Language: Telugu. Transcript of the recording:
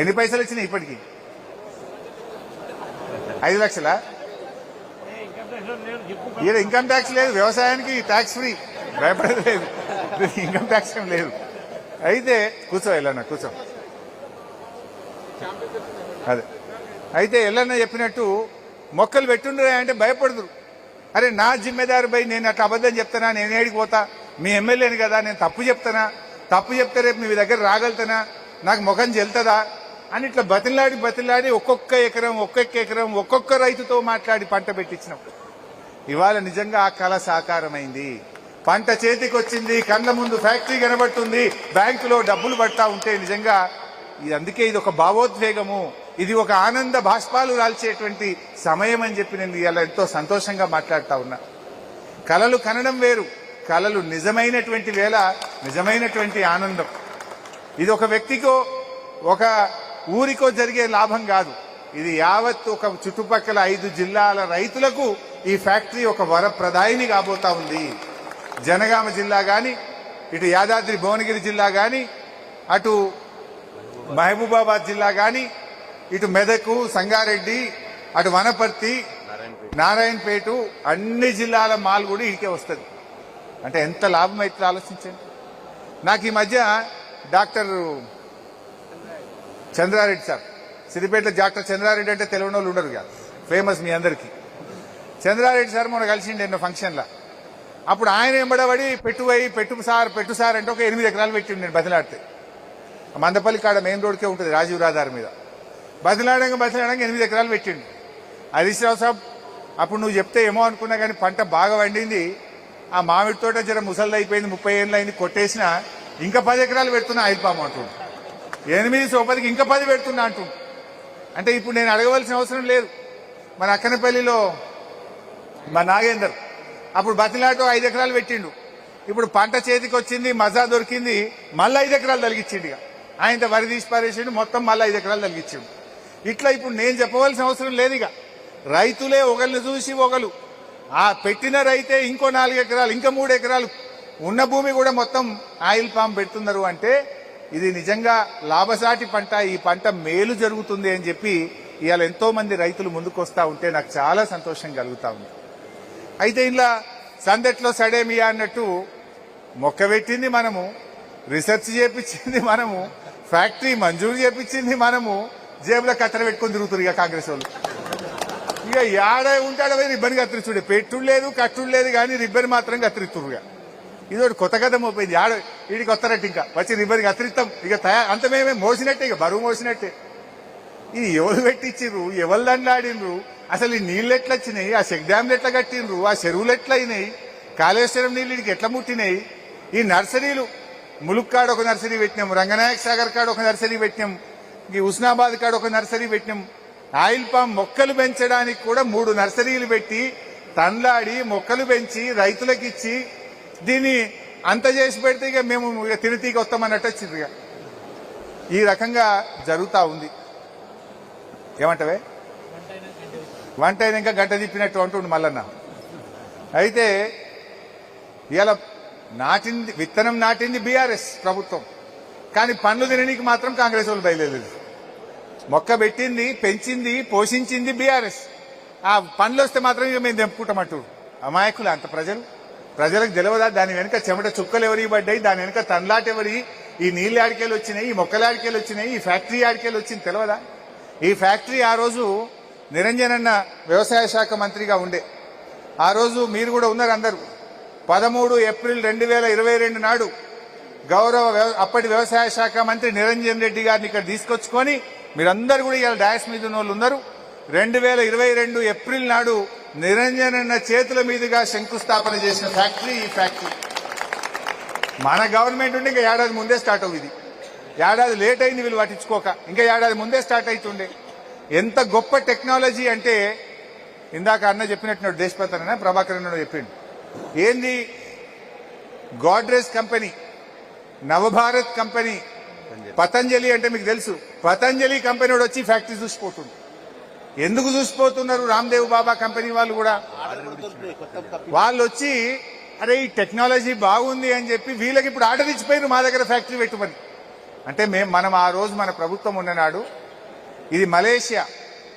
ఎన్ని పైసలు వచ్చినాయి ఇప్పటికి? 5 లక్షలా? ఈడ ఇన్కమ్ ట్యాక్స్ లేదు, వ్యవసాయానికి ట్యాక్స్ ఫ్రీ, భయపడేది లేదు, ఇన్కమ్ ట్యాక్స్ ఏం లేదు. అయితే కూర్చో ఎల్లన్న, కూర్చో. అదే అయితే ఎల్లన్న చెప్పినట్టు మొక్కలు పెట్టుండ్రా అంటే భయపడదురు. అరే నా జిమ్మెదారు బై, నేను అట్లా అబద్ధం చెప్తానా? నేను ఏడికి పోతా? మీ ఎమ్మెల్యేని కదా, నేను తప్పు చెప్తానా? తప్పు చెప్తే రేపు మీ దగ్గర రాగలుగుతానా? నాకు ముఖం చెల్తుందా అని ఇట్లా బతిలాడి ఒక్కొక్క ఎకరం ఒక్కొక్క రైతుతో మాట్లాడి పంట పెట్టించినాం. ఇవాళ నిజంగా ఆ కళ సాకారమైంది. పంట చేతికి వచ్చింది, కళ్ళ ముందు ఫ్యాక్టరీ కనబడుతుంది, బ్యాంకులో డబ్బులు పడతా ఉంటే నిజంగా అందుకే ఇది ఒక భావోద్వేగము, ఇది ఒక ఆనంద బాష్పాలు రాల్చేటువంటి సమయం అని చెప్పి నేను ఇలా ఎంతో సంతోషంగా మాట్లాడుతా ఉన్నా. కళలు కనడం వేరు, కళలు నిజమైనటువంటి వేళ నిజమైనటువంటి ఆనందం. ఇది ఒక వ్యక్తికో ఒక ఊరికో జరిగే లాభం కాదు, ఇది యావత్ ఒక చుట్టుపక్కల 5 జిల్లాల రైతులకు ఈ ఫ్యాక్టరీ ఒక వరప్రదాయిని కాబోతా ఉంది. జనగామ జిల్లా గాని, ఇటు యాదాద్రి భువనగిరి జిల్లా గాని, అటు మహబూబాబాద్ జిల్లా గాని, ఇటు మెదకు, సంగారెడ్డి, అటు వనపర్తి, నారాయణపేట, అన్ని జిల్లాల మాల్ కూడా ఇడికే వస్తుంది. అంటే ఎంత లాభం అయితే ఆలోచించండి. నాకు ఈ మధ్య డాక్టర్ చంద్రారెడ్డి సార్, సిద్దిపేటలో డాక్టర్ చంద్రారెడ్డి అంటే తెలియని వాళ్ళు ఉండరు కదా, ఫేమస్ మీ అందరికీ. చంద్రారెడ్డి సార్ మొన్న కలిసిండి ఎన్నో ఫంక్షన్లో. అప్పుడు ఆయన ఎంబడబడి పెట్టు సార్ అంటే ఒక 8 ఎకరాలు పెట్టిండు. నేను బదిలాడితే మందపల్లి కాడ మెయిన్ రోడ్కే ఉంటుంది, రాజీవ్ రహదారి మీద. బదిలాడంగా 8 ఎకరాలు పెట్టిండు. హరీష్ రావు సాబ్ అప్పుడు నువ్వు చెప్తే ఏమో అనుకున్నా కానీ పంట బాగా వండింది, ఆ మామిడి తోట జర ముసలిది అయిపోయింది, 30 ఏళ్ళు అయింది, కొట్టేసినా ఇంకా 10 ఎకరాలు పెడుతున్నా ఆయిల్ పామ్ అంటుండు. 8 సోపదికి ఇంకా 10 పెడుతున్నా అంటుండు. అంటే ఇప్పుడు నేను అడగవలసిన అవసరం లేదు. మన అక్కనపల్లిలో మా నాగేందర్ అప్పుడు బతిలాటో 5 ఎకరాలు పెట్టిండు. ఇప్పుడు పంట చేతికి వచ్చింది, మజా దొరికింది, మళ్ళీ 5 ఎకరాలు తలిగించిండు. ఇక ఆయన వరి తీసి పారేసిండు, మొత్తం మళ్ళీ 5 ఎకరాలు తలిగించిండు. ఇట్లా ఇప్పుడు నేను చెప్పవలసిన అవసరం లేదు. ఇక రైతులే ఒకరిని చూసి ఒకరు, ఆ పెట్టిన రైతే ఇంకో 4 ఎకరాలు, ఇంకా 3 ఎకరాలు ఉన్న భూమి కూడా మొత్తం ఆయిల్ పామ్ పెడుతున్నారు. అంటే ఇది నిజంగా లాభసాటి పంట, ఈ పంట మేలు జరుగుతుంది అని చెప్పి ఇవాళ ఎంతో మంది రైతులు ముందుకు వస్తా ఉంటే నాకు చాలా సంతోషం కలుగుతా ఉంది. అయితే ఇలా సందట్లో సడేమియా అన్నట్టు మొక్క పెట్టింది మనము, రిసెర్చ్ చేపించింది మనము, ఫ్యాక్టరీ మంజూరు చేపించింది మనము, జేబులో కత్తెర పెట్టుకుని తిరుగుతారు ఇక కాంగ్రెస్ వాళ్ళు. ఇక ఏడ ఉంటాడో రిబ్బన్ కత్తిరిస్తుడే, పెట్టుడు లేదు కట్టుడు లేదు కానీ రిబ్బన్ మాత్రం కత్తిరిస్తురుగా. ఇదోటి కొత్త కథ మోపోయింది. వీడికి వస్తారట్టు ఇంకా వచ్చి రిబ్బన్ కత్తిరిస్తాం ఇక అంత మేమే మోసినట్టే, ఇక బరువు మోసినట్టే. ఇది ఎవరు పెట్టించిండ్రు, ఎవరు దండాడిండ్రు, అసలు ఈ నీళ్ళు ఎట్లా వచ్చినాయి, ఆ చెక్ డ్యామ్లు ఎట్లా కట్టిండ్రు, ఆ చెరువులు ఎట్లా అయినాయి, కాళేశ్వరం నీళ్ళు ఇడికి ఎట్లా ముట్టినాయి, ఈ నర్సరీలు ములుక్ కాడ ఒక నర్సరీ పెట్టినాం, రంగనాయక సాగర్ కాడ ఒక నర్సరీ పెట్టినాం, ఈ హుస్నాబాద్ కాడ ఒక నర్సరీ పెట్టినాం. ఆయిల్ పామ్ మొక్కలు పెంచడానికి కూడా 3 నర్సరీలు పెట్టి తండ్లాడి మొక్కలు పెంచి రైతులకు ఇచ్చి దీన్ని అంత చేసి పెడితే ఇక మేము తిరితీకి వస్తామన్నట్టు వచ్చింది. ఇక ఈ రకంగా జరుగుతూ ఉంది. ఏమంటవే వంట అయినాక గంట తిప్పినట్టు అంటుండు మల్లన్న. అయితే ఇలా విత్తనం నాటింది బీఆర్ఎస్ ప్రభుత్వం, కానీ పండ్లు తినడానికి మాత్రం కాంగ్రెస్ వాళ్ళు బయలుదేరలేదు. మొక్క పెట్టింది, పెంచింది, పోషించింది బీఆర్ఎస్. ఆ పండ్లు వస్తే మాత్రం ఇక మేము తెంపుకుంటామంటూ అమాయకులు. అంత ప్రజలకు తెలియదా దాని వెనుక చెమట చుక్కలు ఎవరికి పడ్డాయి, దాని వెనుక తన్లాట ఎవరి, ఈ నీళ్ళు ఆడికేలు వచ్చినాయి, ఈ మొక్కల ఆడికేలు వచ్చినాయి, ఈ ఫ్యాక్టరీ ఆడికేలు వచ్చింది తెలియదా? ఈ ఫ్యాక్టరీ ఆ రోజు నిరంజన్ అన్న వ్యవసాయ శాఖ మంత్రిగా ఉండే, ఆ రోజు మీరు కూడా ఉన్నారు అందరూ. 13 ఏప్రిల్ 2022 నాడు అప్పటి వ్యవసాయ శాఖ మంత్రి నిరంజన్ రెడ్డి గారిని ఇక్కడ తీసుకొచ్చుకొని మీరందరూ కూడా ఇవాళ డాయస్ మీద ఉన్న వాళ్ళు ఉన్నారు. 2022 ఏప్రిల్ నాడు నిరంజన్ అన్న చేతుల మీదుగా శంకుస్థాపన చేసిన ఫ్యాక్టరీ ఈ ఫ్యాక్టరీ. మన గవర్నమెంట్ ఉంటే ఇంకా ఏడాది ముందే స్టార్ట్ అవుతుంది. ఏడాది లేట్ అయింది వీళ్ళు పట్టించుకోక, ఇంకా ఏడాది ముందే స్టార్ట్ అవుతుండే. ఎంత గొప్ప టెక్నాలజీ అంటే ఇందాక అన్న చెప్పినట్టు దేశపతి అన్న ప్రభాకర్ అన్న చెప్పిండు. ఏంది గోడ్రేజ్ కంపెనీ, నవభారత్ కంపెనీ, పతంజలి అంటే మీకు తెలుసు, పతంజలి కంపెనీ వచ్చి ఫ్యాక్టరీ చూసిపోతుంది. ఎందుకు చూసిపోతున్నారు? రామ్దేవ్ బాబా కంపెనీ వాళ్ళు కూడా వాళ్ళు వచ్చి అరే ఈ టెక్నాలజీ బాగుంది అని చెప్పి వీళ్ళకి ఇప్పుడు ఆర్డర్ ఇచ్చిపోయారు మా దగ్గర ఫ్యాక్టరీ పెట్టుమని. అంటే మనం ఆ రోజు మన ప్రభుత్వం ఉన్ననాడు ఇది మలేషియా